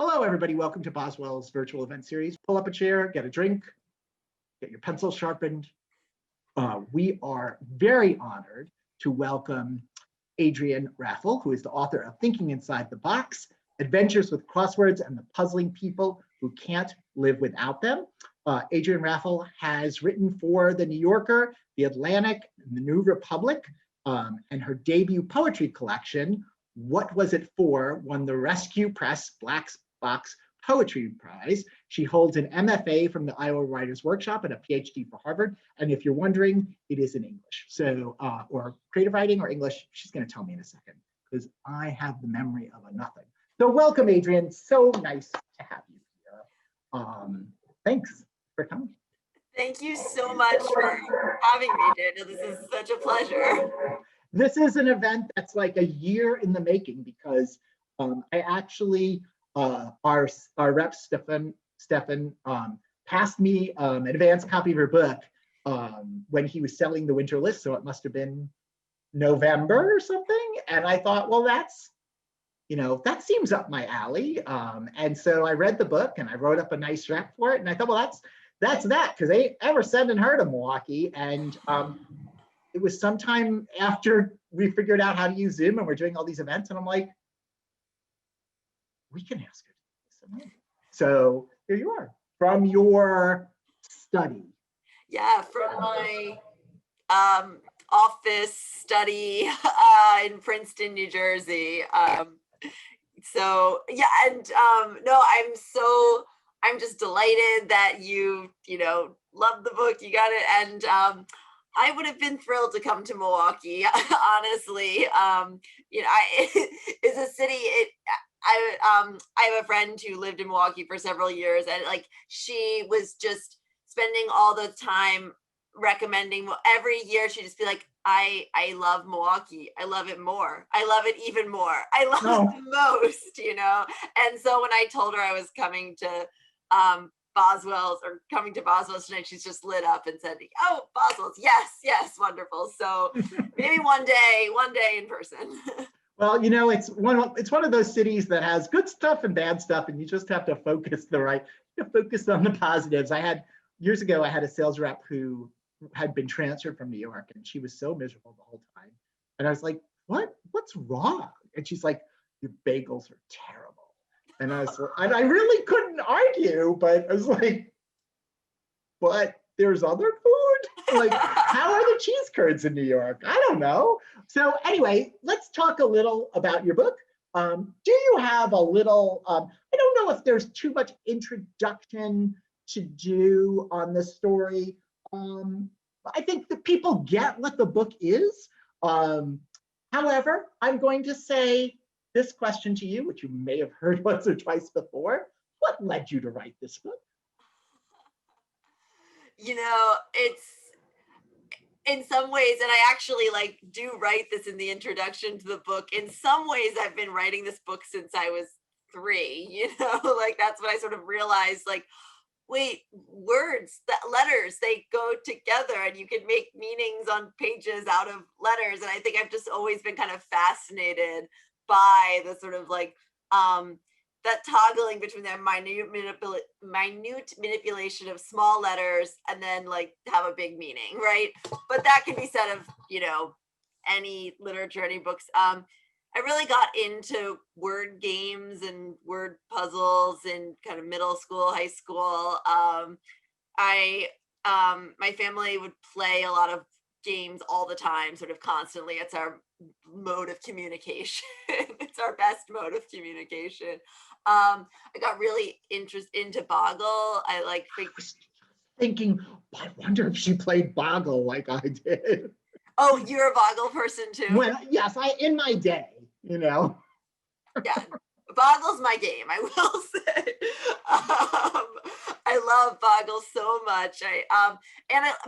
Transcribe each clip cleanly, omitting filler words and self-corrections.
Hello, everybody. Welcome to Boswell's virtual event series. Pull up a chair, get a drink, get your pencil sharpened. We are very honored to welcome Adrienne Raphel, who is the author of Thinking Inside the Box, Adventures with Crosswords and the Puzzling People Who Can't Live Without Them. Adrienne Raphel has written for The New Yorker, The Atlantic, and The New Republic, and her debut poetry collection, What Was It For?, won the Rescue Press Black Box Poetry Prize. She holds an MFA from the Iowa Writers Workshop and a PhD from Harvard. And if you're wondering, it is in English. So, or creative writing or English, she's going to tell me in a second, because I have the memory of a nothing. So welcome, Adrienne. So nice to have you here. Thanks for coming. Thank you so much for having me, Daniel. This is such a pleasure. This is an event that's like a year in the making, because I actually, our rep, Stefan, passed me an advanced copy of her book when he was selling the winter list. So it must have been November or something. And I thought, well, that's, that seems up my alley. And so I read the book and I wrote up a nice rep for it. And I thought, well, that's that, because they ain't ever sending her to Milwaukee. And it was sometime after we figured out how to use Zoom and we're doing all these events. And I'm like, we can ask her. So here you are, from your study. Yeah, from my office study in Princeton, New Jersey. So yeah, and no, I'm just delighted that you love the book, you got it, and I would have been thrilled to come to Milwaukee, honestly. It's a city. I have a friend who lived in Milwaukee for several years, and she was just spending all the time recommending. Every year she'd just be like, I love Milwaukee. I love it more. I love it even more. I love it the most, And so when I told her I was coming to Boswell's tonight, she's just lit up and said, oh, Boswell's, yes, wonderful. So maybe one day in person. Well, it's one of those cities that has good stuff and bad stuff, and you just have to focus focus on the positives. Years ago, I had a sales rep who had been transferred from New York, and she was so miserable the whole time. And I was like, what's wrong? And she's like, your bagels are terrible. And I really couldn't argue, but I was like, but there's other food? Like, how are the cheese curds in New York? I don't know. So anyway, let's talk a little about your book. Do you have a little, I don't know if there's too much introduction to do on the story. I think that people get what the book is. However, I'm going to say this question to you, which you may have heard once or twice before. What led you to write this book? It's in some ways, and I actually do write this in the introduction to the book. In some ways, I've been writing this book since I was 3, that's when I sort of realized, wait, words, letters, they go together, and you can make meanings on pages out of letters. And I think I've just always been kind of fascinated by the sort of that toggling between their minute manipulation of small letters and then have a big meaning, right? But that can be said of, any literature, any books. I really got into word games and word puzzles in kind of middle school, high school. My family would play a lot of games all the time, sort of constantly. It's our mode of communication. It's our best mode of communication. I got really into Boggle. I was thinking, I wonder if she played Boggle like I did. Oh, you're a Boggle person too? Well, yes, in my day, Yeah, Boggle's my game, I will say. I love Boggle so much.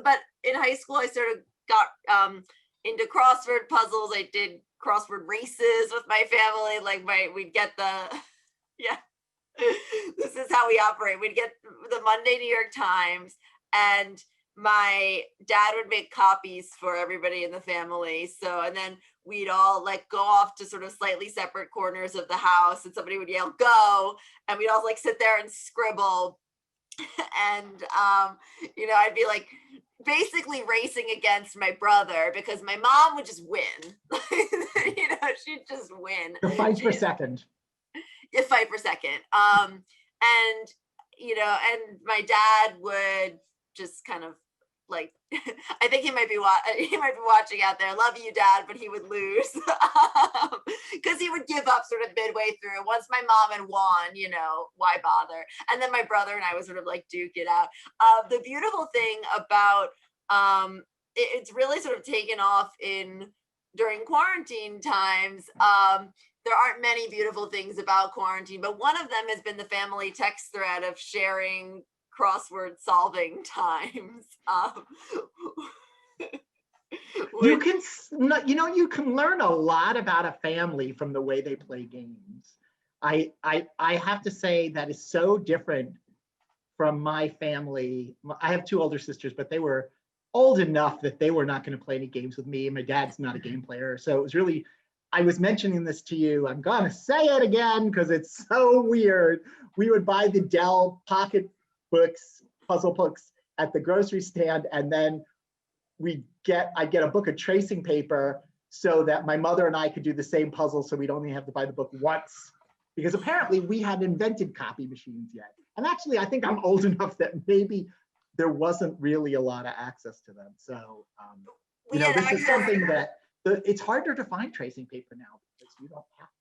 But in high school, I sort of got into crossword puzzles. I did crossword races with my family. We'd get this is how we operate. We'd get the Monday New York Times, and my dad would make copies for everybody in the family. So, and then we'd all like go off to sort of slightly separate corners of the house, and somebody would yell go, and we'd all like sit there and scribble. And I'd be like basically racing against my brother because my mom would just win. She'd just win. The fight for second. Yeah, fight for second. And my dad would just kind of like, I think he might be watching out there. Love you, Dad, but he would lose because he would give up sort of midway through. Once my mom had won, why bother? And then my brother and I would sort of like duke it out. The beautiful thing about it's really sort of taken off during quarantine times. There aren't many beautiful things about quarantine, but one of them has been the family text thread of sharing crossword solving times. You can learn a lot about a family from the way they play games. I have to say that is so different from my family. I have 2 older sisters, but they were old enough that they were not going to play any games with me. My dad's not a game player. So it was really, I was mentioning this to you, I'm going to say it again because it's so weird. We would buy the Dell pocket books, puzzle books at the grocery stand, and then I get a book of tracing paper so that my mother and I could do the same puzzle, so we'd only have to buy the book once, because apparently we hadn't invented copy machines yet. And actually, I think I'm old enough that maybe there wasn't really a lot of access to them. So, this is something that it's harder to find tracing paper now because you don't have to.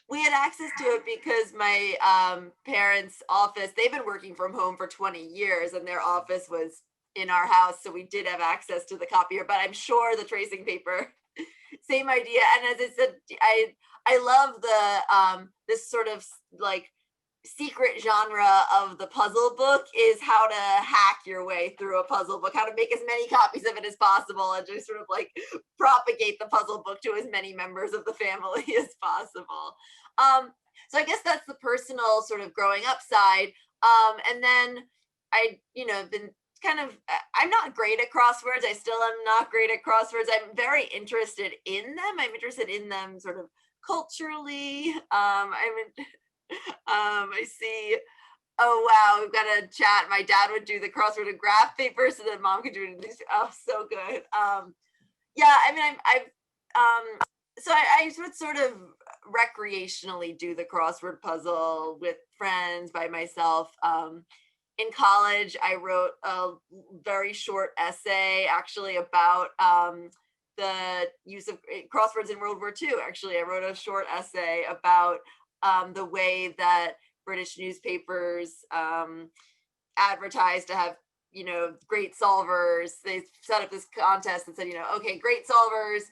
We had access to it because my parents' office, they've been working from home for 20 years and their office was in our house. So we did have access to the copier, but I'm sure the tracing paper, same idea. And as I said, I love the this sort of like secret genre of the puzzle book is how to hack your way through a puzzle book, how to make as many copies of it as possible and just sort of like propagate the puzzle book to as many members of the family as possible. So I guess that's the personal sort of growing up side. And then been kind of, I'm not great at crosswords. I still am not great at crosswords. I'm very interested in them. I'm interested in them sort of culturally. I see, oh wow, we've got a chat. My dad would do the crossword and graph paper so that mom could do it. Oh, so good. I would sort of recreationally do the crossword puzzle with friends by myself. In college, I wrote a very short essay actually about the use of crosswords in World War II. Actually, I wrote a short essay about the way that British newspapers advertised to have, great solvers. They set up this contest and said, okay, great solvers,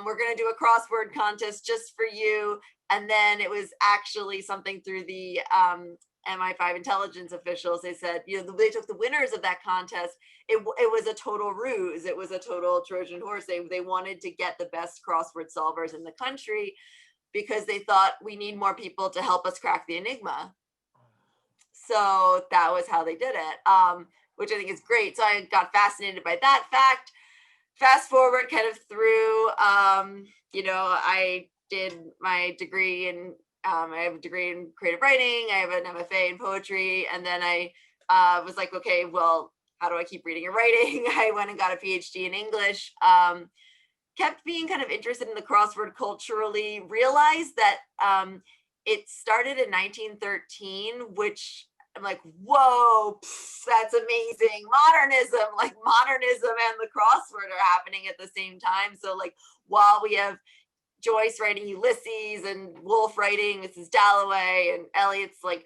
we're going to do a crossword contest just for you. And then it was actually something through the MI5 intelligence officials. They said, they took the winners of that contest. It was a total ruse. It was a total Trojan horse. They wanted to get the best crossword solvers in the country because they thought we need more people to help us crack the enigma. So that was how they did it, which I think is great. So I got fascinated by that fact. Fast forward kind of through, I did my degree in, I have a degree in creative writing. I have an MFA in poetry. And then I was like, okay, well, how do I keep reading and writing? I went and got a PhD in English. Kept being kind of interested in the crossword culturally, realized that it started in 1913, which I'm like, whoa, that's amazing. Modernism and the crossword are happening at the same time. So like, while we have Joyce writing Ulysses and Woolf writing Mrs. Dalloway and Eliot's like,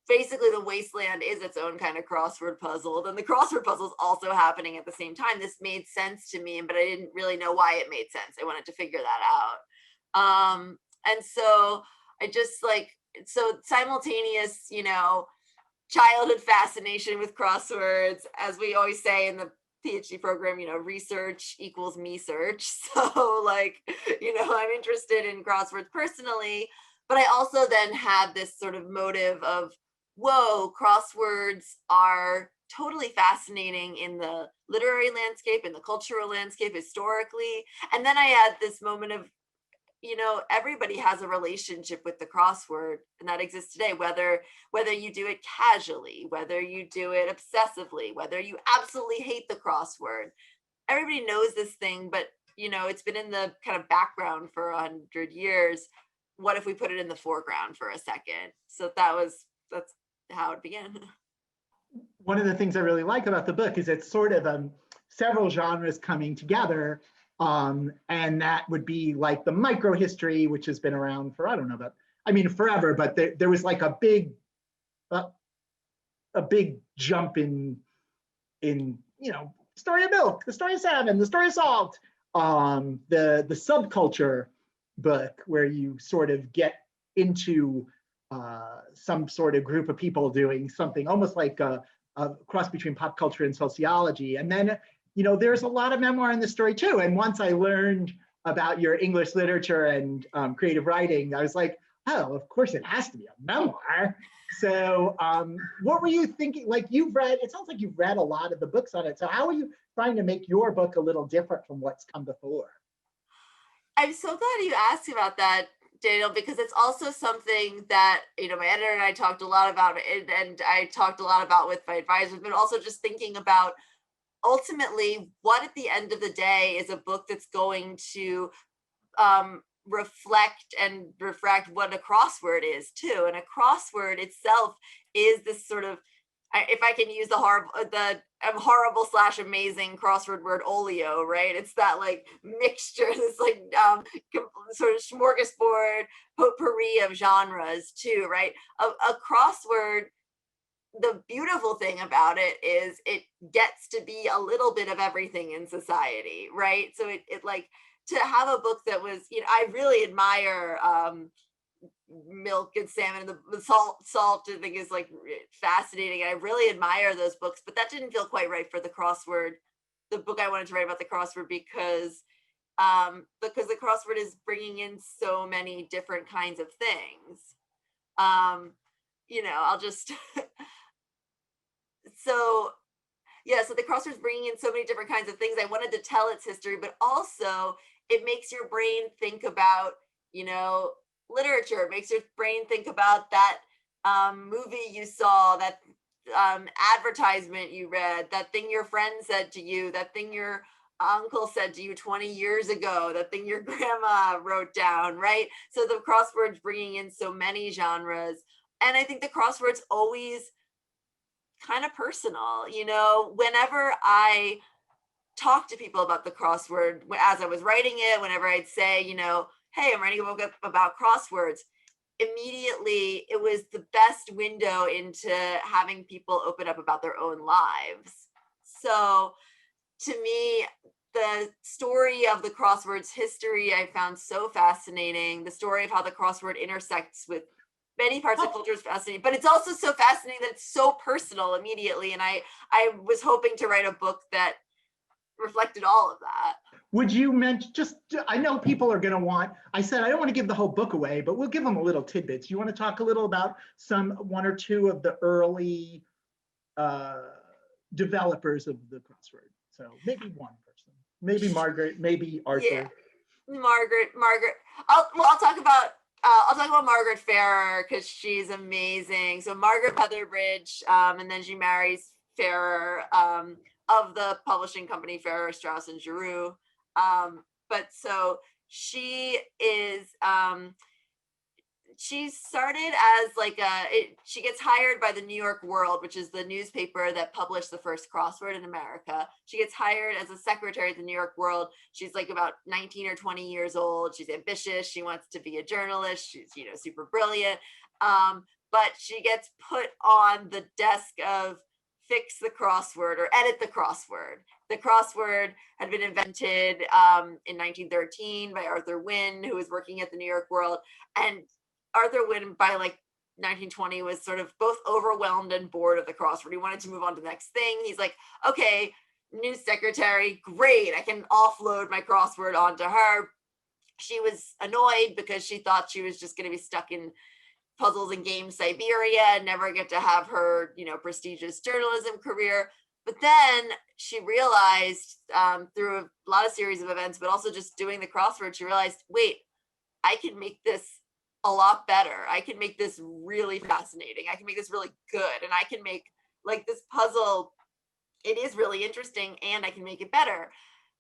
basically the wasteland is its own kind of crossword puzzle. Then the crossword puzzle is also happening at the same time. This made sense to me, but I didn't really know why it made sense. I wanted to figure that out. And so I just so simultaneous, childhood fascination with crosswords, as we always say in the PhD program, research equals me search. So I'm interested in crosswords personally, but I also then had this sort of motive of, whoa, crosswords are totally fascinating in the literary landscape, in the cultural landscape, historically. And then I had this moment of, everybody has a relationship with the crossword, and that exists today, whether you do it casually, whether you do it obsessively, whether you absolutely hate the crossword. Everybody knows this thing, but it's been in the kind of background for 100 years. What if we put it in the foreground for a second? So that's how it began. One of the things I really like about the book is it's sort of several genres coming together. And that would be like the microhistory, which has been around for, I don't know, forever, but there was like a big jump in, story of milk, the story of salmon, the story of salt, the subculture book where you sort of get into some sort of group of people doing something almost like a cross between pop culture and sociology. And then, there's a lot of memoir in the story too. And once I learned about your English literature and creative writing, I was like, oh, of course it has to be a memoir. So what were you thinking? Like it sounds like you've read a lot of the books on it. So how are you trying to make your book a little different from what's come before? I'm so glad you asked about that, Daniel, because it's also something that, my editor and I talked a lot about it, and I talked a lot about with my advisors, but also just thinking about ultimately what at the end of the day is a book that's going to reflect and refract what a crossword is too. And a crossword itself is this sort of, if I can use the horrible / amazing crossword word oleo, right? It's that like mixture, this like sort of smorgasbord potpourri of genres too, right? A crossword, the beautiful thing about it is it gets to be a little bit of everything in society, right? So it like, to have a book that was, I really admire milk and salmon, and the salt I think is like fascinating. I really admire those books, but that didn't feel quite right for the crossword, the book I wanted to write about the crossword, because the crossword is bringing in so many different kinds of things. I'll just so the crossword's bringing in so many different kinds of things. I wanted to tell its history, but also it makes your brain think about, literature. It makes your brain think about that movie you saw, that advertisement you read, that thing your friend said to you, that thing your uncle said to you 20 years ago, that thing your grandma wrote down, right? So the crossword's bringing in so many genres. And I think the crossword's always kind of personal. Whenever I talk to people about the crossword, as I was writing it, whenever I'd say, hey, I'm writing a book about crosswords, immediately it was the best window into having people open up about their own lives. So to me, the story of the crossword's history I found so fascinating. The story of how the crossword intersects with many parts of culture is fascinating, but it's also so fascinating that it's so personal immediately. And I was hoping to write a book that reflected all of that. Would you mention, I know people are going to want, I said I don't want to give the whole book away, but we'll give them a little tidbits. You want to talk a little about one or two of the early developers of the crossword? So maybe one person, maybe Margaret, maybe Arthur. Yeah. Margaret. I'll talk about Margaret Farrer because she's amazing. So Margaret Featherbridge, and then she marries Farrer of the publishing company Farrer, Straus and Giroux. But so she is, she started as she gets hired by the New York World, which is the newspaper that published the first crossword in America. She gets hired as a secretary at the New York World. She's like about 19 or 20 years old. She's ambitious. She wants to be a journalist. She's, super brilliant. But she gets put on the desk of fix the crossword or edit the crossword. The crossword had been invented in 1913 by Arthur Wynne, who was working at the New York World. And Arthur Wynne, by 1920, was sort of both overwhelmed and bored of the crossword. He wanted to move on to the next thing. He's like, okay, new secretary, great. I can offload my crossword onto her. She was annoyed because she thought she was just going to be stuck in Puzzles and Games Siberia, never get to have her, prestigious journalism career. But then she realized through a lot of series of events, but also just doing the crossword, she realized, wait, I can make this a lot better. I can make this really fascinating. I can make this really good. And I can make like this puzzle, it is really interesting and I can make it better.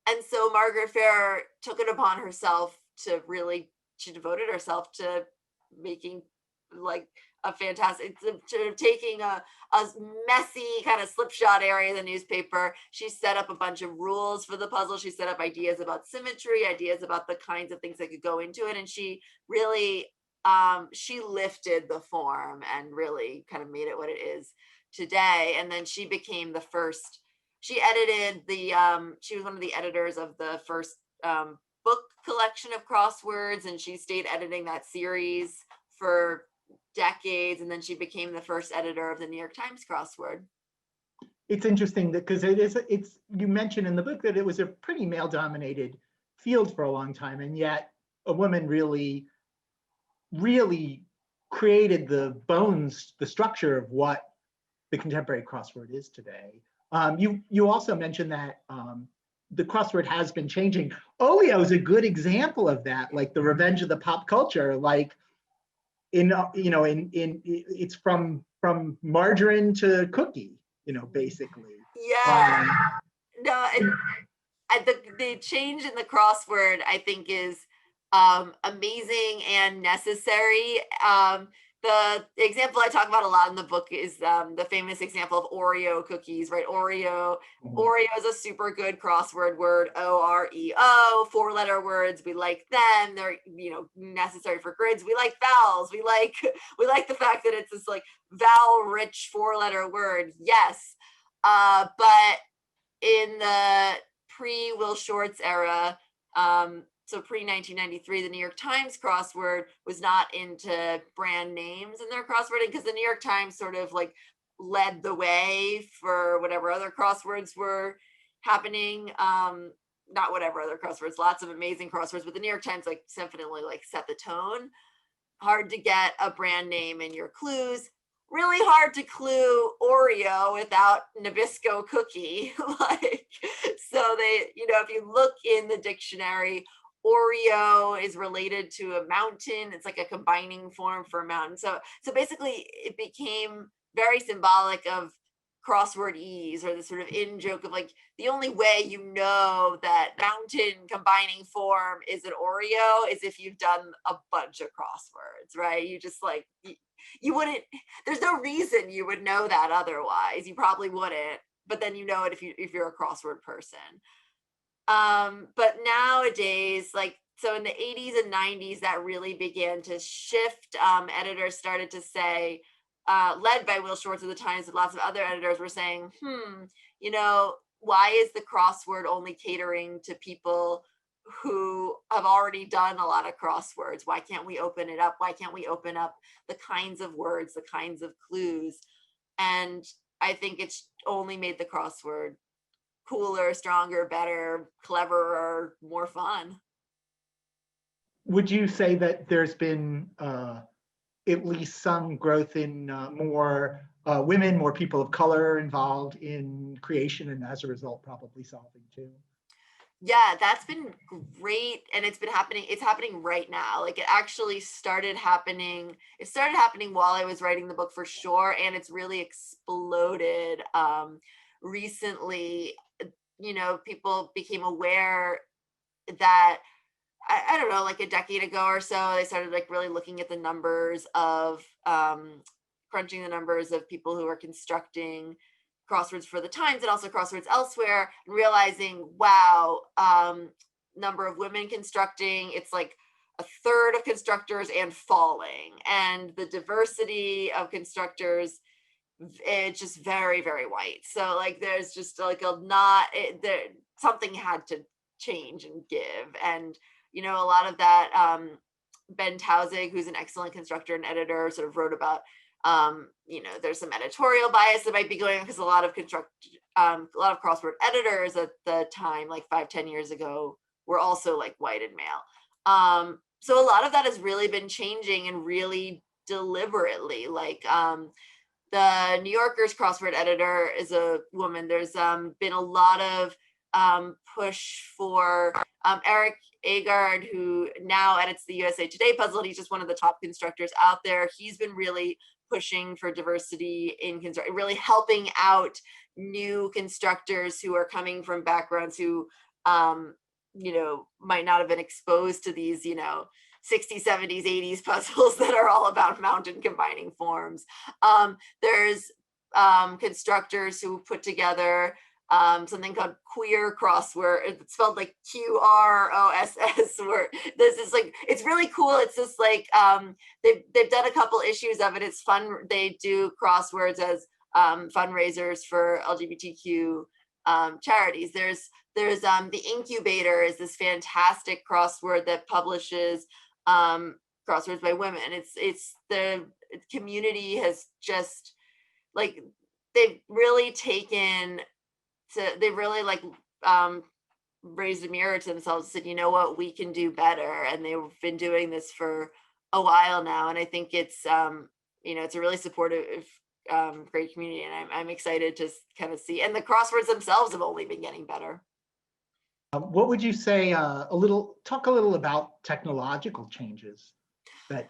And so Margaret Fair took it upon herself to really, she devoted herself to making like a fantastic, to taking a messy kind of slipshod area of the newspaper. She set up a bunch of rules for the puzzle. She set up ideas about symmetry, ideas about the kinds of things that could go into it. And she really, she lifted the form and really kind of made it what it is today. And then she became the first, she edited the, she was one of the editors of the first book collection of crosswords, and she stayed editing that series for decades, and then she became the first editor of the New York Times crossword. It's interesting that because it's you mentioned in the book that it was a pretty male-dominated field for a long time, and yet a woman really created the bones, the structure of what the contemporary crossword is today. You also mentioned that the crossword has been changing. Olio is a good example of that, like the revenge of the pop culture. Like it's from margarine to cookie, basically. Yeah. No, the change in the crossword, I think, is amazing and necessary. The example I talk about a lot in the book is the famous example of Oreo cookies, right? Oreo is a super good crossword word, O-R-E-O, 4-letter words. We like them. They're, necessary for grids. We like vowels. We like the fact that it's this like vowel-rich 4-letter word. Yes. But in the pre-Will Shortz era, so pre-1993, the New York Times crossword was not into brand names in their crosswording, because the New York Times sort of like led the way for whatever other crosswords were happening. Not whatever other crosswords, lots of amazing crosswords, but the New York Times like definitely like set the tone. Hard to get a brand name in your clues. Really hard to clue Oreo without Nabisco cookie. Like, so they, if you look in the dictionary, Oreo is related to a mountain. It's like a combining form for a mountain. So basically it became very symbolic of crossword ease, or the sort of in joke of like, the only way that mountain combining form is an Oreo is if you've done a bunch of crosswords, right? You just like, you wouldn't, there's no reason you would know that otherwise. You probably wouldn't, but then you know it if you're a crossword person. But nowadays, like, so in the 80s and 90s, that really began to shift. Editors started to say, led by Will Shortz at the Times, and lots of other editors were saying, why is the crossword only catering to people who have already done a lot of crosswords? Why can't we open it up? Why can't we open up the kinds of words, the kinds of clues? And I think it's only made the crossword cooler, stronger, better, cleverer, more fun. Would you say that there's been at least some growth in more women, more people of color involved in creation, and as a result, probably solving too? Yeah, that's been great. And it's happening right now. Like, it actually started happening. It started happening while I was writing the book, for sure. And it's really exploded recently. People became aware that, I don't know, like a decade ago or so, they started like really looking at the numbers of crunching the numbers of people who are constructing crosswords for the Times and also crosswords elsewhere, and realizing, wow, number of women constructing, it's like a third of constructors and falling. And the diversity of constructors, it's just very, very white. So like, there's just like something had to change and give. And, a lot of that, Ben Tausig, who's an excellent constructor and editor, sort of wrote about, there's some editorial bias that might be going on, because a lot of crossword editors at the time, like 5-10 years ago, were also like white and male. So a lot of that has really been changing and really deliberately. Like the New Yorker's crossword editor is a woman. There's been a lot of push for Eric Agard, who now edits the USA Today puzzle. He's just one of the top constructors out there. He's been really pushing for diversity in construction, really helping out new constructors who are coming from backgrounds who, you know, might not have been exposed to these, you know, 60s, 70s, 80s puzzles that are all about mountain combining forms. There's constructors who put together something called queer crossword. It's spelled like QROSS. Where this is like, it's really cool. It's just like they've done a couple issues of it. It's fun. They do crosswords as fundraisers for LGBTQ charities. There's the Incubator is this fantastic crossword that publishes crosswords by women. It's the community has just like, they've really taken to, they really like raised a mirror to themselves and said, you know what, we can do better. And they've been doing this for a while now. And I think it's, you know, it's a really supportive, great community. And I'm excited to kind of see, and the crosswords themselves have only been getting better. What would you say, talk a little about technological changes that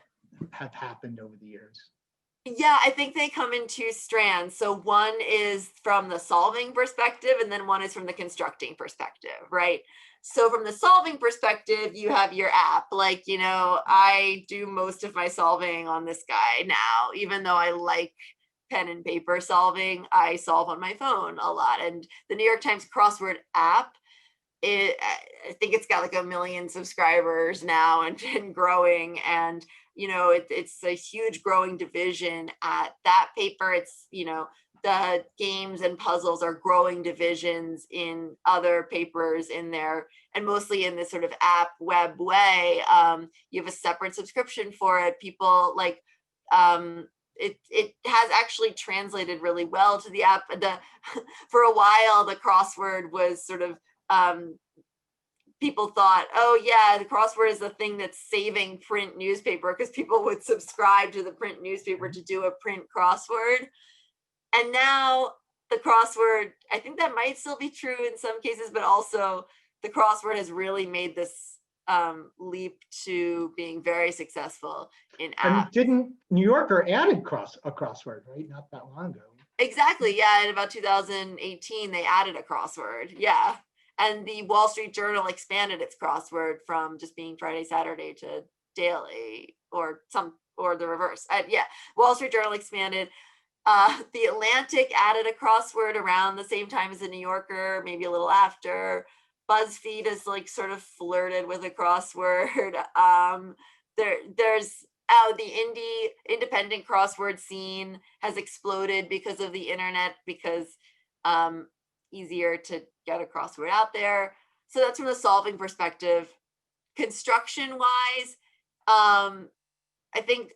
have happened over the years? Yeah, I think they come in two strands. So one is from the solving perspective, and then one is from the constructing perspective, right? So from the solving perspective, you have your app. Like, you know, I do most of my solving on this guy now, even though I like pen and paper solving, I solve on my phone a lot. And the New York Times crossword app, I think it's got like 1 million subscribers now and growing. And you know, it's a huge growing division at that paper. It's, you know, the games and puzzles are growing divisions in other papers in there, and mostly in this sort of app web way. You have a separate subscription for it. People like, it has actually translated really well to the app. For a while, the crossword was sort of, people thought, oh yeah, the crossword is the thing that's saving print newspaper, because people would subscribe to the print newspaper to do a print crossword. And now the crossword, I think that might still be true in some cases, but also the crossword has really made this leap to being very successful in apps. And didn't New Yorker added a crossword, right? Not that long ago. Exactly, yeah, in about 2018, they added a crossword, yeah. And the Wall Street Journal expanded its crossword from just being Friday, Saturday to daily, or the reverse. Yeah, Wall Street Journal expanded. The Atlantic added a crossword around the same time as the New Yorker, maybe a little after. BuzzFeed has like sort of flirted with a crossword. There's the independent crossword scene has exploded because of the internet, because easier to get a crossword out there. So that's from the solving perspective. Construction wise, I think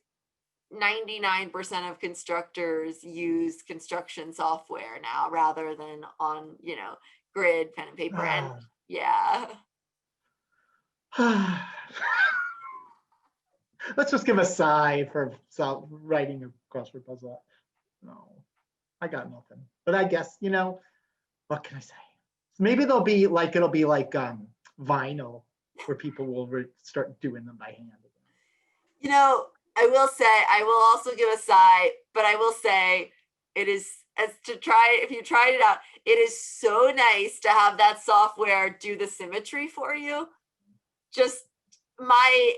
99% of constructors use construction software now rather than on, you know, grid, pen and paper. And yeah. Let's just give a sigh for writing a crossword puzzle. No, I got nothing. But I guess, you know, what can I say? Maybe it'll be like vinyl, where people will start doing them by hand. You know, I will say, I will also give a sigh, but I will say it is, if you tried it out, it is so nice to have that software do the symmetry for you. Just my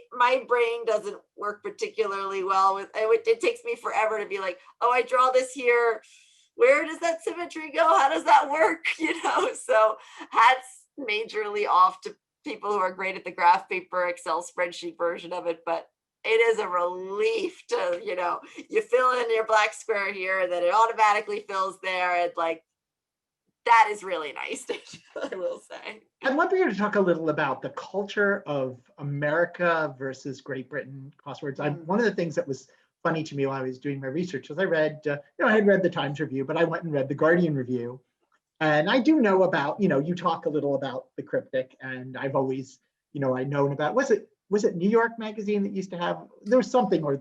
brain doesn't work particularly well with it. It takes me forever to be like, oh, I draw this here. Where does that symmetry go? How does that work? You know, so hats majorly off to people who are great at the graph paper Excel spreadsheet version of it, but it is a relief to, you know, you fill in your black square here and then it automatically fills there, and like, that is really nice, I will say. I'd love for you to talk a little about the culture of America versus Great Britain crosswords. One of the things that was funny to me while I was doing my research was I read, I had read the Times review, but I went and read the Guardian review. And I do know about, you talk a little about the cryptic, and I've always, I've known about, was it New York Magazine that used to have, there was something, or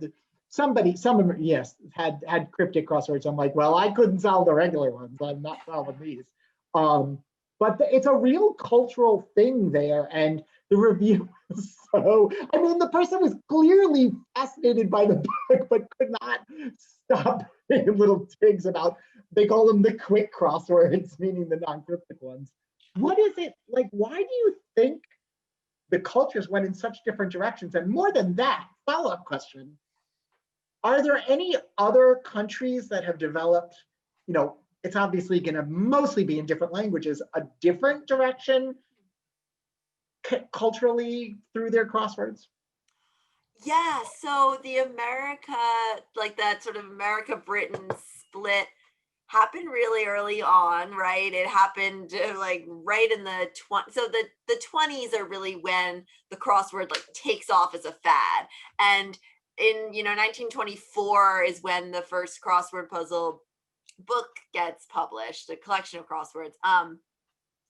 some of them, yes, had cryptic crosswords. I'm like, well, I couldn't solve the regular ones. I'm not solving these. But it's a real cultural thing there. And the review was so, I mean, the person was clearly fascinated by the book, but could not stop putting little tigs about, they call them the quick crosswords, meaning the non-cryptic ones. What is it like? Why do you think the cultures went in such different directions? And more than that, follow-up question, are there any other countries that have developed, it's obviously going to mostly be in different languages, a different direction culturally through their crosswords? Yeah, so the America, like that sort of America-Britain split happened really early on, right? It happened like right in the so the 20s are really when the crossword like takes off as a fad. And in 1924 is when the first crossword puzzle book gets published, a collection of crosswords.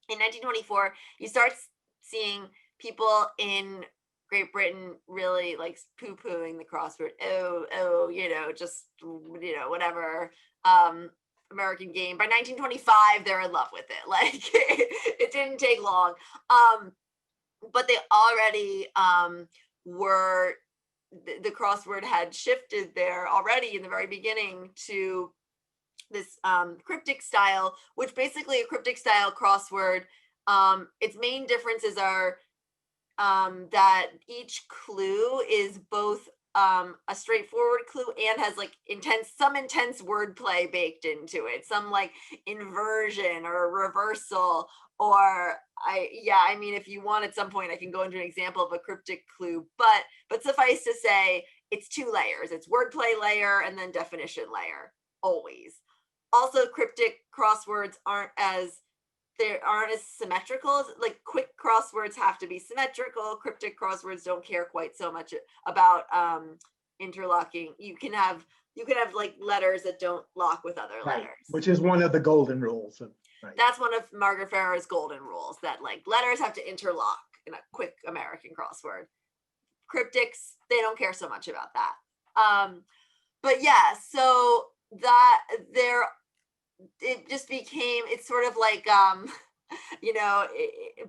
In 1924, you start seeing people in Great Britain really like poo-pooing the crossword. Just whatever. American game. By 1925, they're in love with it. Like it didn't take long. But they already were, the crossword had shifted there already in the very beginning to this cryptic style, which basically a cryptic style crossword, its main differences are that each clue is both a straightforward clue and has like some intense wordplay baked into it, some like inversion or reversal, or I mean, if you want at some point, I can go into an example of a cryptic clue, but suffice to say, it's 2 layers. It's wordplay layer and then definition layer, always. Also, cryptic crosswords aren't as symmetrical. Like quick crosswords have to be symmetrical. Cryptic crosswords don't care quite so much about interlocking. You can have like letters that don't lock with other letters, which is one of the golden rules. That's one of Margaret Farrer's golden rules, that like letters have to interlock in a quick American crossword. Cryptics, they don't care so much about that. But yeah, so that it just became, it's sort of like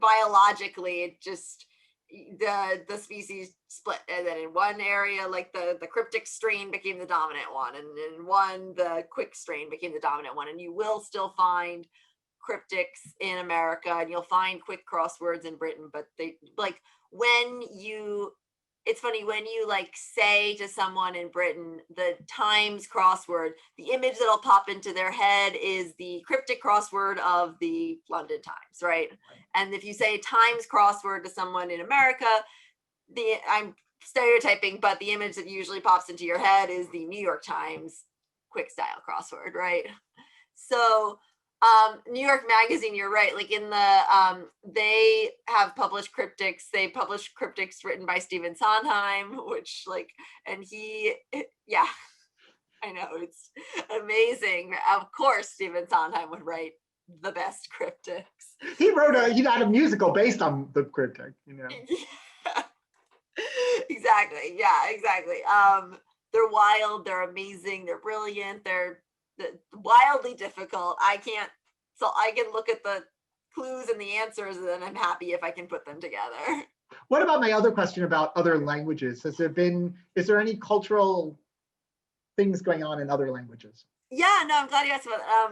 biologically, it just, the species split, and then in one area, like the cryptic strain became the dominant one, and in one, the quick strain became the dominant one. And you will still find cryptics in America, and you'll find quick crosswords in Britain, but they like it's funny when you like say to someone in Britain the Times crossword, the image that'll pop into their head is the cryptic crossword of the London Times, right? And if you say Times crossword to someone in America, I'm stereotyping, but the image that usually pops into your head is the New York Times quick style crossword, right? So New York Magazine, you're right, like in the they have published cryptics. They published cryptics written by Stephen Sondheim, which like, and yeah, I know, it's amazing. Of course Stephen Sondheim would write the best cryptics. He had a musical based on the cryptic, Yeah. Exactly. They're wild, they're amazing, they're brilliant, they're wildly difficult. I can look at the clues and the answers, and then I'm happy if I can put them together. What about my other question about other languages? Is there any cultural things going on in other languages? Yeah, no, I'm glad you asked about that.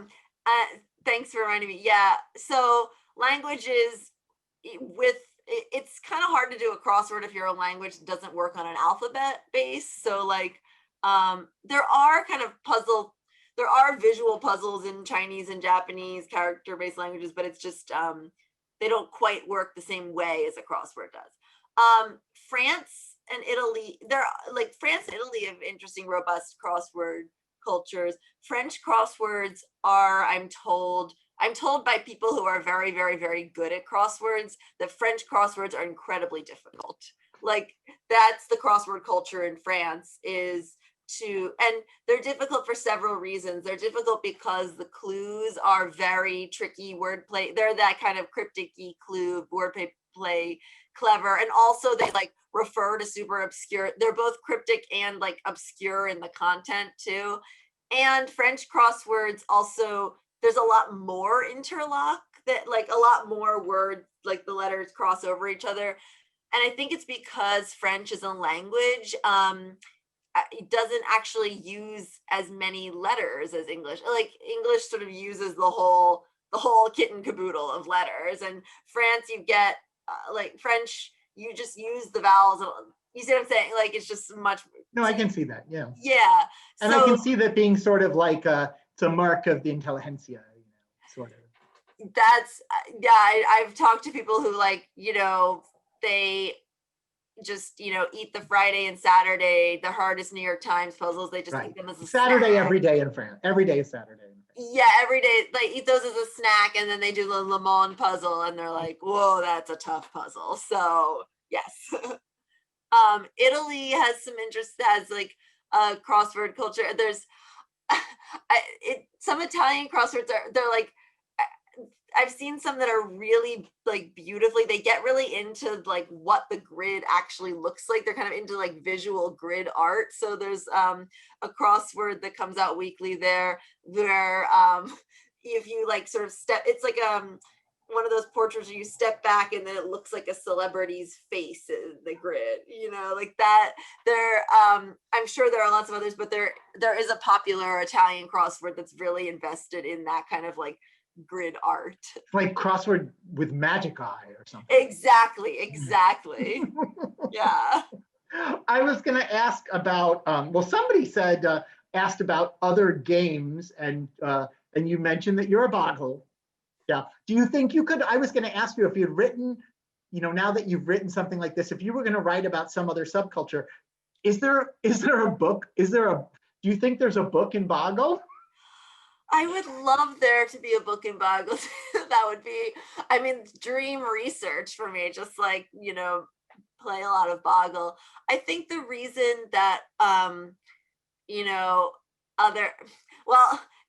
Thanks for reminding me. Yeah, so languages, it's kind of hard to do a crossword if your own language doesn't work on an alphabet base. So like there are visual puzzles in Chinese and Japanese character-based languages, but it's just they don't quite work the same way as a crossword does. France and Italy have interesting, robust crossword cultures. French crosswords are, I'm told by people who are very, very, very good at crosswords, that French crosswords are incredibly difficult. Like that's the crossword culture in France, and they're difficult for several reasons. They're difficult because the clues are very tricky wordplay. They're that kind of cryptic-y clue wordplay clever. And also they like refer to super obscure. They're both cryptic and like obscure in the content too. And French crosswords also, there's a lot more interlock, that like a lot more words, like the letters cross over each other. And I think it's because French is a language. It doesn't actually use as many letters as English. Like English sort of uses the whole kit and caboodle of letters, and France you get like French you just use the vowels. You see what I'm saying? Like it's just much. No, I can see that. Yeah. Yeah. And I can see that being sort of like it's a mark of the intelligentsia, sort of. That's I've talked to people who like they just eat the Friday and Saturday, the hardest New York Times puzzles. They just eat them as a Saturday snack. every day in France. Every day is Saturday. Yeah, every day they eat those as a snack, and then they do the Le Monde puzzle, and they're like, "Whoa, that's a tough puzzle." So yes, Italy has some interest, has like a crossword culture. There's some Italian crosswords they're like. I've seen some that are really like beautifully, they get really into like what the grid actually looks like. They're kind of into like visual grid art. So there's a crossword that comes out weekly there where if you like sort of it's like one of those portraits where you step back and then it looks like a celebrity's face in the grid, like that. I'm sure there are lots of others, but there is a popular Italian crossword that's really invested in that kind of like grid art. It's like crossword with magic eye or something. Exactly. Yeah. I was going to ask about, somebody asked about other games, and you mentioned that you're a boggle. Yeah. Do you think you could, I was going to ask you if you'd written, now that you've written something like this, if you were going to write about some other subculture, is there a book? Do you think there's a book in boggle? I would love there to be a book in boggle. That would be, dream research for me, just like, play a lot of boggle. I think the reason that,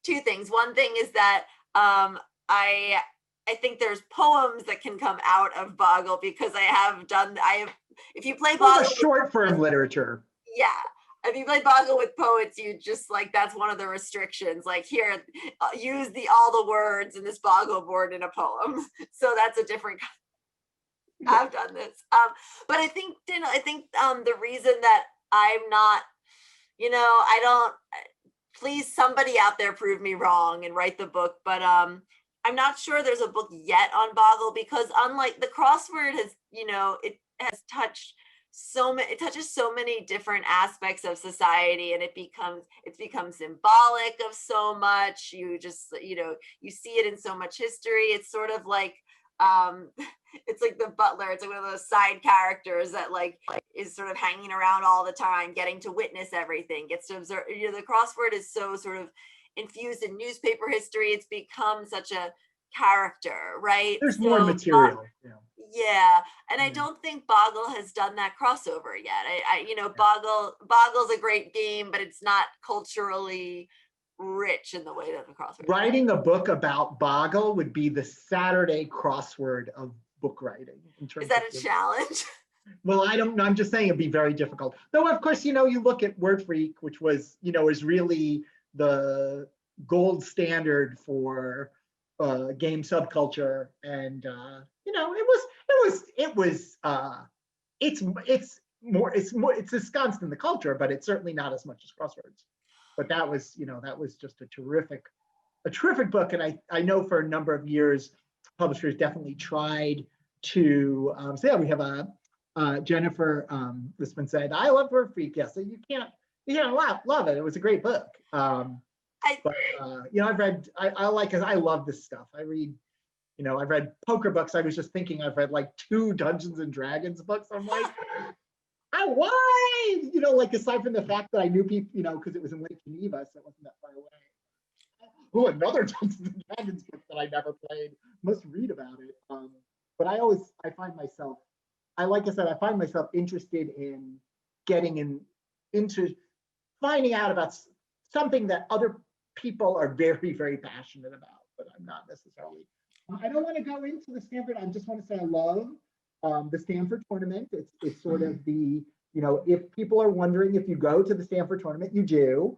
two things. One thing is that I think there's poems that can come out of boggle because if you play boggle. Short form literature. Yeah. If you play boggle with poets, you just like, that's one of the restrictions. Like here, use all the words in this boggle board in a poem. So that's a different. I've done this, but I think the reason that I'm not, I don't. Please, somebody out there prove me wrong and write the book. But I'm not sure there's a book yet on boggle because unlike the crossword has, it has touched. It touches so many different aspects of society, and it's become symbolic of so much. You just you see it in so much history. It's sort of like it's like the butler. It's like one of those side characters that like is sort of hanging around all the time, getting to witness everything, gets to observe. The crossword is so sort of infused in newspaper history. It's become such a character, right? There's more material. Yeah, and I don't think boggle has done that crossover yet. Boggle's a great game, but it's not culturally rich in the way that the crossword. Writing a book about boggle would be the Saturday crossword of book writing. Is that a challenge? Well, I don't know. I'm just saying it'd be very difficult. Though, of course, you look at Word Freak, which was, is really the gold standard for game subculture, and it's ensconced in the culture, but it's certainly not as much as crosswords. But that was just a terrific book, and I know for a number of years publishers definitely tried to we have Jennifer Lisman said, I love Word Freak. Yes, so you can't love it. It was a great book. I've read, I love this stuff. I read, I've read poker books. I was just thinking I've read like 2 Dungeons and Dragons books. I'm like, why? Like aside from the fact that I knew people, because it was in Lake Geneva, so it wasn't that far away. Oh, another Dungeons and Dragons book that I never played. Must read about it. But I find myself, I find myself interested in getting into finding out about something that other people are very, very passionate about, but I'm not necessarily. I don't want to go into the Stanford. I just want to say I love the Stanford tournament. It's sort of the, if people are wondering if you go to the Stanford tournament, you do.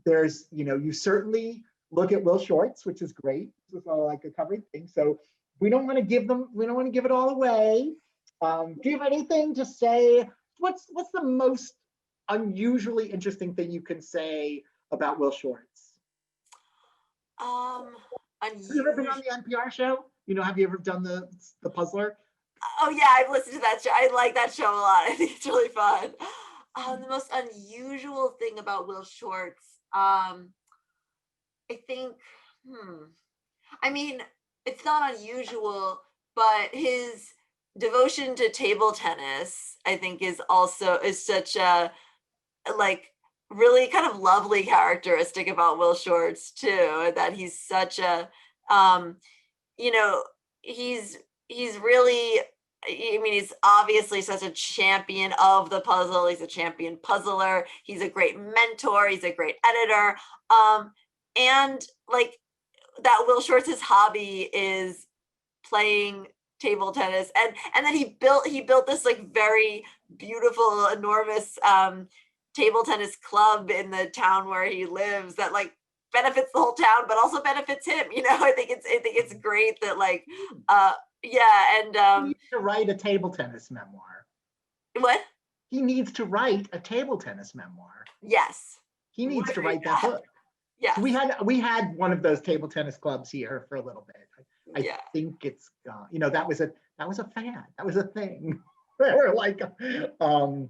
There's, you certainly look at Will Shortz, which is great. This is all like a covering thing. So we don't want to give it all away. Do you have anything to say? What's the most unusually interesting thing you can say about Will Shortz? Have you ever been on the NPR show? Have you ever done the Puzzler? Oh yeah, I've listened to that show. I like that show a lot. I think it's really fun. The most unusual thing about Will Shortz, I think, I mean, it's not unusual, but his devotion to table tennis, I think, is such a really kind of lovely characteristic about Will Shortz too. That he's such a, he's really, he's obviously such a champion of the puzzle. He's a champion puzzler. He's a great mentor. He's a great editor. And like that Will Shortz's hobby is playing table tennis. And then he built this like very beautiful, enormous table tennis club in the town where he lives that like benefits the whole town, but also benefits him. I think it's great that like, he needs to write a table tennis memoir. What? He needs to write a table tennis memoir. Yes. He needs to write that book. Yes. We had one of those table tennis clubs here for a little bit. I think it's gone. That was a fad. That was a thing. They were like, I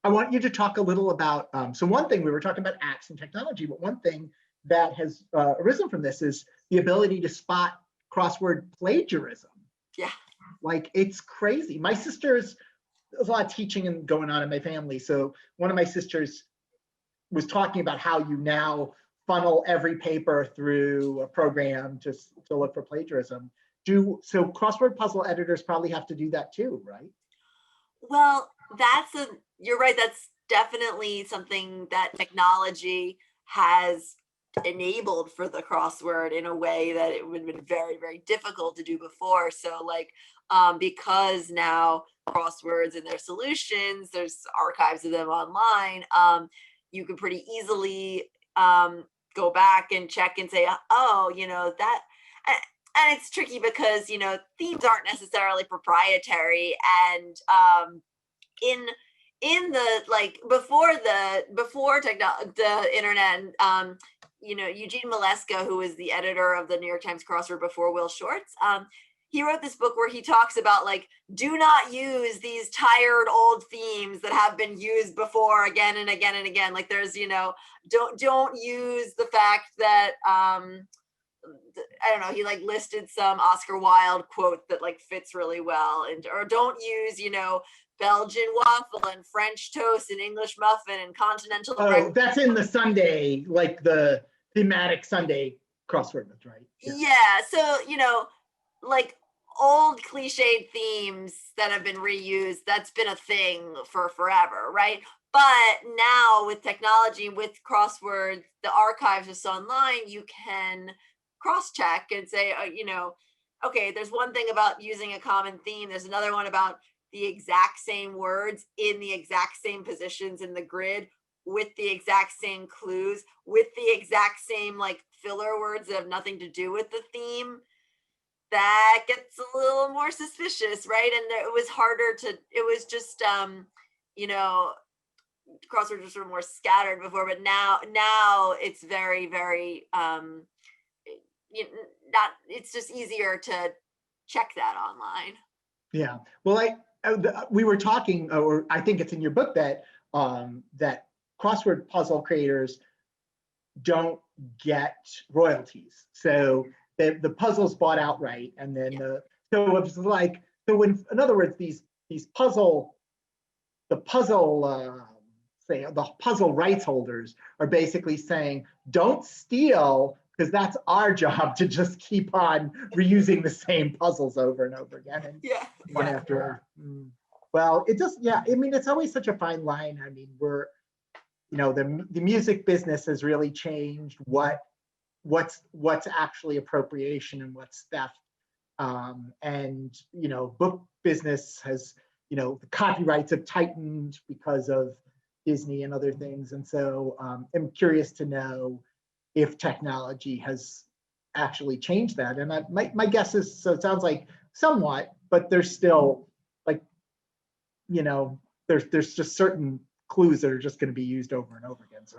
want you to talk a little about, so one thing, we were talking about apps and technology, but one thing that has arisen from this is the ability to spot crossword plagiarism. Yeah. Like, it's crazy. My sisters, there's a lot of teaching and going on in my family. So one of my sisters was talking about how you now funnel every paper through a program to look for plagiarism. So crossword puzzle editors probably have to do that too, right? Well, you're right. That's definitely something that technology has enabled for the crossword in a way that it would have been very, very difficult to do before. So like, because now crosswords and their solutions, there's archives of them online, you can pretty easily go back and check and say, oh, that, and it's tricky because, themes aren't necessarily proprietary. And in the, like, before the internet, Eugene Maleska, who was the editor of the New York Times Crossword before Will Shortz, he wrote this book where he talks about like, do not use these tired old themes that have been used before again and again and again. Like there's, don't use the fact that, I don't know, he like listed some Oscar Wilde quote that like fits really well, or don't use, Belgian waffle and French toast and English muffin and continental. Oh, that's in the Sunday, like the thematic Sunday crossword, right? Yeah. So, like old cliched themes that have been reused, that's been a thing for forever, right? But now with technology, with crosswords, the archives are so online, you can cross-check and say, okay, there's one thing about using a common theme. There's another one about the exact same words in the exact same positions in the grid with the exact same clues, with the exact same like filler words that have nothing to do with the theme. That gets a little more suspicious, right? And it was harder to, it was just, crosswords were sort of more scattered before, but now it's very, very, it's just easier to check that online. Yeah, well, we were talking, or I think it's in your book that that crossword puzzle creators don't get royalties. So the puzzle's bought outright, and then so it's like, so when, in other words, the puzzle rights holders are basically saying, don't steal, because that's our job to just keep on reusing the same puzzles over and over again. And one after. Well, it just, it's always such a fine line. I mean, we're, the music business has really changed what's actually appropriation and what's theft. And, book business has, the copyrights have tightened because of Disney and other things. And so I'm curious to know if technology has actually changed that. And my guess is, so it sounds like somewhat, but there's still like, there's just certain clues that are just going to be used over and over again. So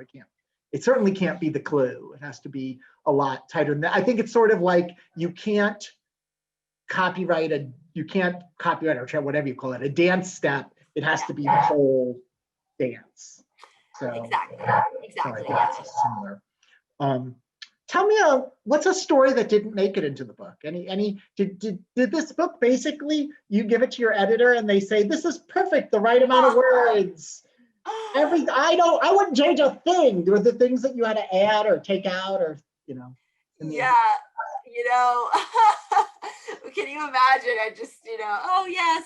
it certainly can't be the clue. It has to be a lot tighter than that. I think it's sort of like you can't copyright or whatever you call it, a dance step. It has to be the whole dance. So Exactly. So I think it's similar. Tell me, what's a story that didn't make it into the book? Did this book basically, you give it to your editor and they say, this is perfect, the right amount of words? I wouldn't change a thing. Were the things that you had to add or take out or, Yeah, can you imagine? I just, oh yes.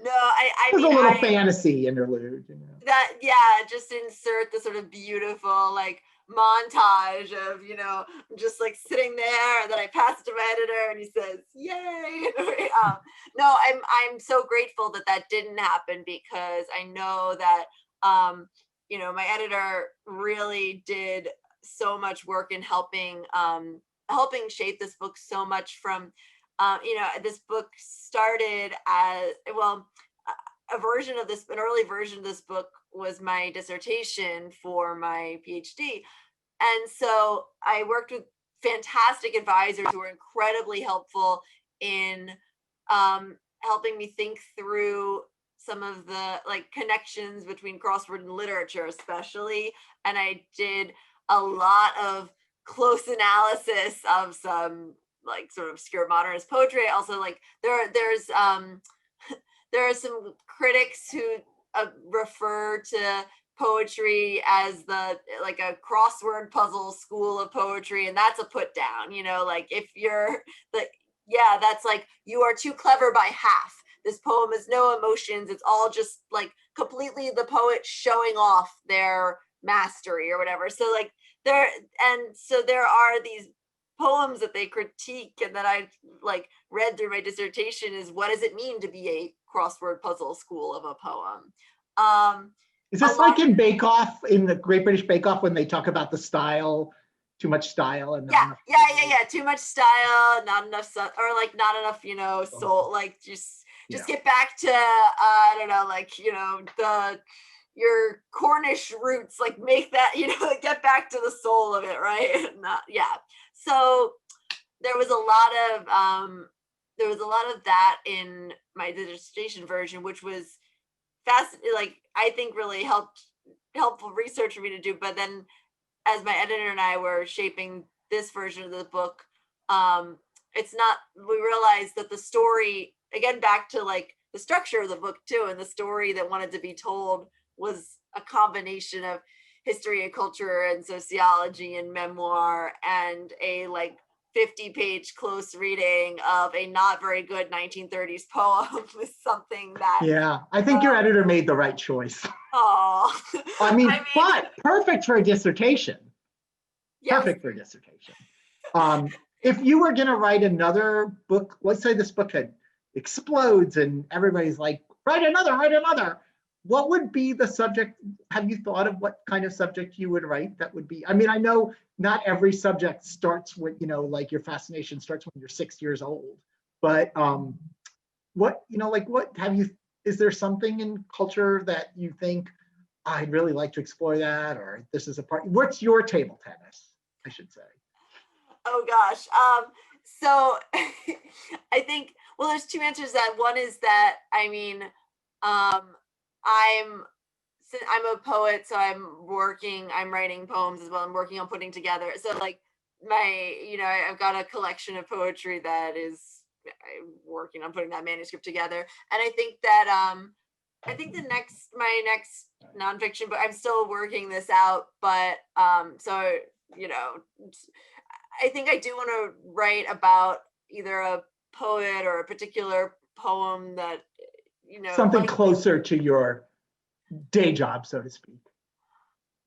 No, I There's mean, a little fantasy interlude. That, yeah, just insert the sort of beautiful like montage of, just like sitting there, and then I pass it to my editor and he says, yay. No, I'm so grateful that didn't happen, because I know that, my editor really did so much work in helping shape this book so much from, this book started as, well, an early version of this book was my dissertation for my PhD. And so I worked with fantastic advisors who were incredibly helpful in helping me think through some of the like connections between crossword and literature, especially. And I did a lot of close analysis of some like sort of obscure modernist poetry. Also, like there's there are some critics who refer to poetry as like a crossword puzzle school of poetry, and that's a put down. Like if you're like, yeah, that's like, you are too clever by half. This poem has no emotions. It's all just like completely the poet showing off their mastery or whatever. So like there are these poems that they critique and that I like read through my dissertation is, what does it mean to be a crossword puzzle school of a poem? Is this like in Bake Off, in the Great British Bake Off, when they talk about the style, too much style and yeah. Too much style, not enough, or like not enough, soul. Like just get back to I don't know, like your Cornish roots, like make that, get back to the soul of it, right? So there was a lot of that in my dissertation version, which was fascinating, like I think really helpful research for me to do. But then as my editor and I were shaping this version of the book, we realized that the story, again, back to like the structure of the book too, and the story that wanted to be told was a combination of history and culture and sociology and memoir and a like 50-page close reading of a not very good 1930s poem was something that, yeah, I think your editor made the right choice. Oh, I mean, but perfect for a dissertation. Yes. Perfect for a dissertation. If you were going to write another book, let's say this book explodes and everybody's like, write another. What would be the subject? Have you thought of what kind of subject you would write that would be? I mean, I know not every subject starts with, like your fascination starts when you're 6 years old, but is there something in culture that you think, I'd really like to explore that, or this is a part, what's your table tennis, I should say? Oh gosh. So I think, well, there's two answers to that. One is that, I mean, I'm a poet, so I'm writing poems as well. I'm working on putting together. So like I've got a collection of poetry that I'm working on putting that manuscript together. And I think that, my next nonfiction book, I'm still working this out, but, so, I think I do want to write about either a poet or a particular poem that, something like, closer to your day job, so to speak.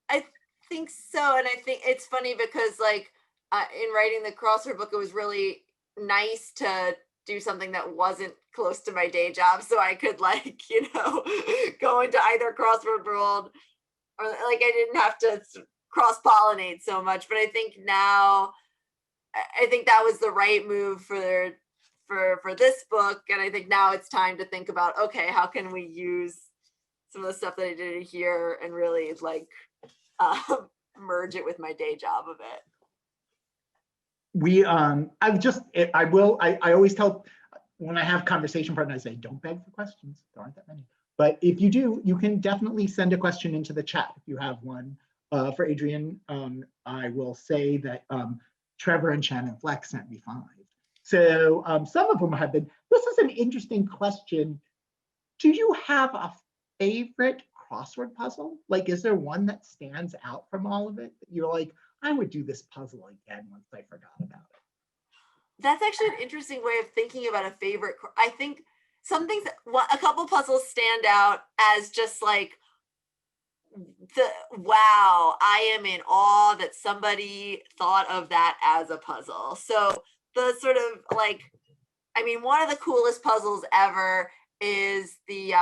I think so. And I think it's funny because like in writing the crossword book, it was really nice to do something that wasn't close to my day job, so I could like, go into either crossword world, or like I didn't have to cross pollinate so much. But I think now, I think that was the right move for this book, and I think now it's time to think about, okay, how can we use some of the stuff that I did here and really like merge it with my day job a bit. I always tell when I have conversation partners, I say, don't beg for questions. There aren't that many. But if you do, you can definitely send a question into the chat if you have one for Adrienne. I will say that Trevor and Shannon Fleck sent me 5. So some of them have been. This is an interesting question. Do you have a favorite crossword puzzle? Like, is there one that stands out from all of it that you're like, I would do this puzzle again once I forgot about it? That's actually an interesting way of thinking about a favorite. I think some things, a couple puzzles stand out as just like, wow, I am in awe that somebody thought of that as a puzzle. So the sort of like, I mean, one of the coolest puzzles ever is the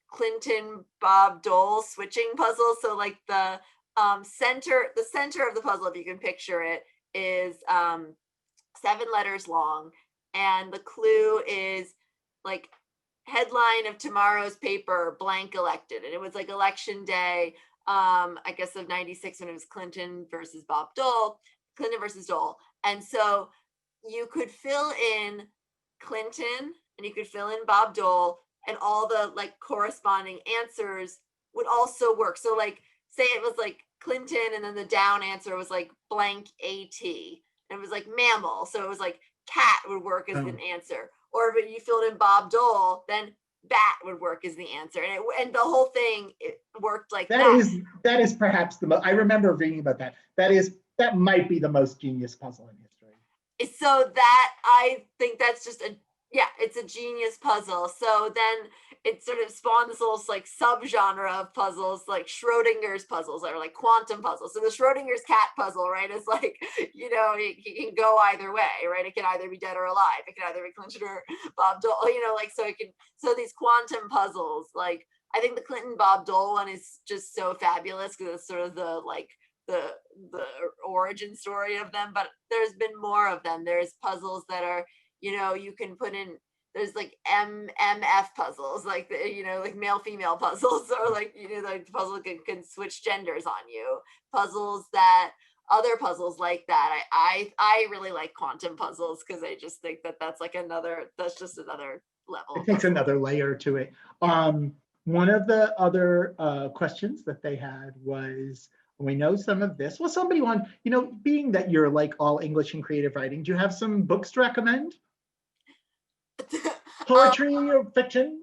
Clinton Bob Dole switching puzzle. So like the center of the puzzle, if you can picture it, is 7 letters long, and the clue is like headline of tomorrow's paper, blank elected. And it was like election day, I guess of 96, when it was Clinton versus Dole. And so you could fill in Clinton and you could fill in Bob Dole, and all the like corresponding answers would also work. So like, say it was like Clinton and then the down answer was like blank AT, and it was like mammal. So it was like cat would work as an answer. Or if you filled in Bob Dole, then bat would work as the answer. And the whole thing, it worked like that. That is perhaps the most, I remember reading about that. That might be the most genius puzzle in history. So that, I think that's just it's a genius puzzle. So then it sort of spawned this little like subgenre of puzzles, like Schrodinger's puzzles, or like quantum puzzles. So the Schrodinger's cat puzzle, right, is like, it can go either way, right? It can either be dead or alive. It can either be Clinton or Bob Dole, like, so these quantum puzzles, like, I think the Clinton Bob Dole one is just so fabulous because it's sort of the origin story of them, but there's been more of them. There's puzzles that are, you can put in, there's like MF puzzles, like like male female puzzles, or like like the puzzle can switch genders on you. Other puzzles like that. I really like quantum puzzles because I just think that's just another level. It takes another layer to it. One of the other questions that they had was, we know some of this. Well, somebody being that you're like all English and creative writing, do you have some books to recommend? Poetry or fiction,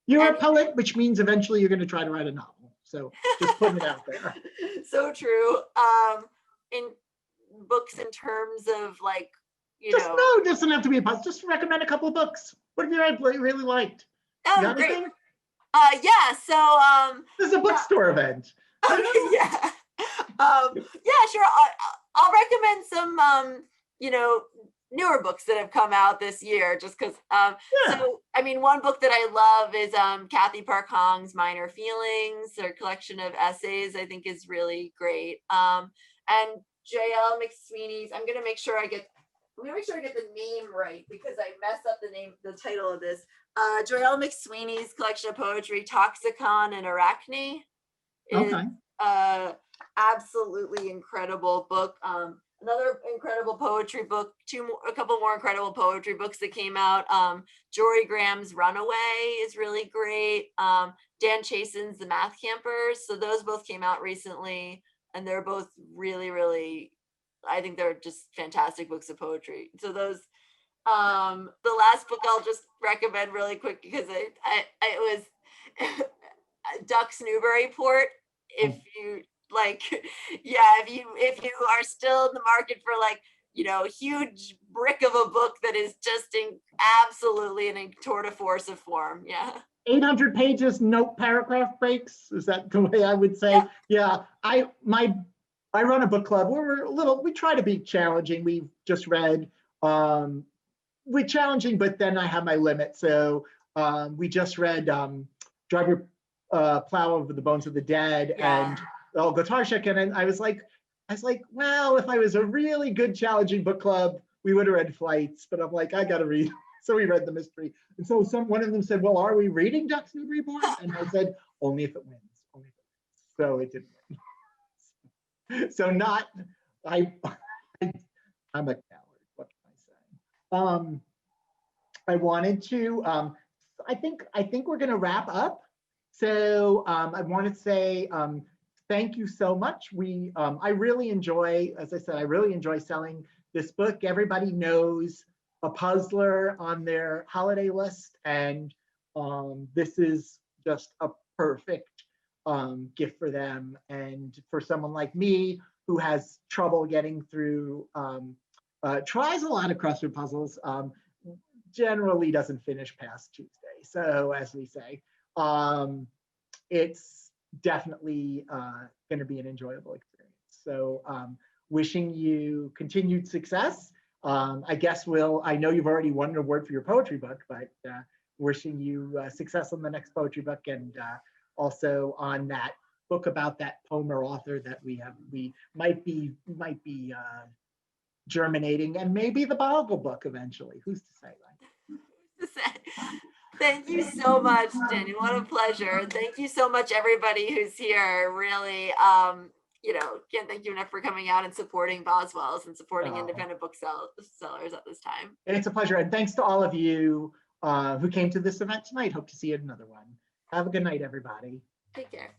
You're a poet, which means eventually you're going to try to write a novel. So just putting it out there. So true. In books, in terms of like, No, it doesn't have to be a puzzle. Just recommend a couple of books. What have you read really liked? Oh, great. Anything? Yeah. So this is a bookstore event. Okay, yeah. Yeah, sure. I'll recommend some newer books that have come out this year, just because so I mean, one book that I love is Kathy Park Hong's Minor Feelings, her collection of essays. I think is really great. And J.L. McSweeney's, I'm gonna make sure I get the name right because I messed up the title of this. J.L. McSweeney's collection of poetry, Toxicon and Arachne, is absolutely incredible book. Another incredible poetry book, a couple more incredible poetry books that came out. Jory Graham's Runaway is really great. Dan Chasen's The Math Campers. So those both came out recently, and they're both really, really, I think they're just fantastic books of poetry. So those, the last book I'll just recommend really quick because it was Duck's Newburyport. If you like, if you are still in the market for like, huge brick of a book that is just absolutely in a tour de force of form. Yeah. 800 pages, no paragraph breaks. Is that the way I would say? Yeah. I run a book club. We try to be challenging. We've just read With challenging, but then I have my limit. So we just read Driver Plow Over the Bones of the Dead and Olga Tarshak, and I was like, well, if I was a really good challenging book club, we would have read Flights, but I'm like, I gotta read. So we read the mystery. And so one of them said, well, are we reading Ducks New Reborn? And I said, only if it wins, only if it wins. So it didn't win. So not, I'm a coward, what can I say? I wanted to, I think we're gonna wrap up. So I want to say thank you so much. I really enjoy, as I said, I really enjoy selling this book. Everybody knows a puzzler on their holiday list, and this is just a perfect gift for them. And for someone like me who has trouble getting through, tries a lot of crossword puzzles, generally doesn't finish past Tuesday. So as we say, it's definitely going to be an enjoyable experience. So wishing you continued success. I guess I know you've already won an award for your poetry book, but wishing you success on the next poetry book, and also on that book about that poem or author that we might be germinating, and maybe the Boggle book eventually. Who's to say, right? Thank you so much, Jenny. What a pleasure. Thank you so much, everybody who's here. Really, can't thank you enough for coming out and supporting Boswell's and supporting independent book sellers at this time. It's a pleasure. And thanks to all of you who came to this event tonight. Hope to see you at another one. Have a good night, everybody. Take care.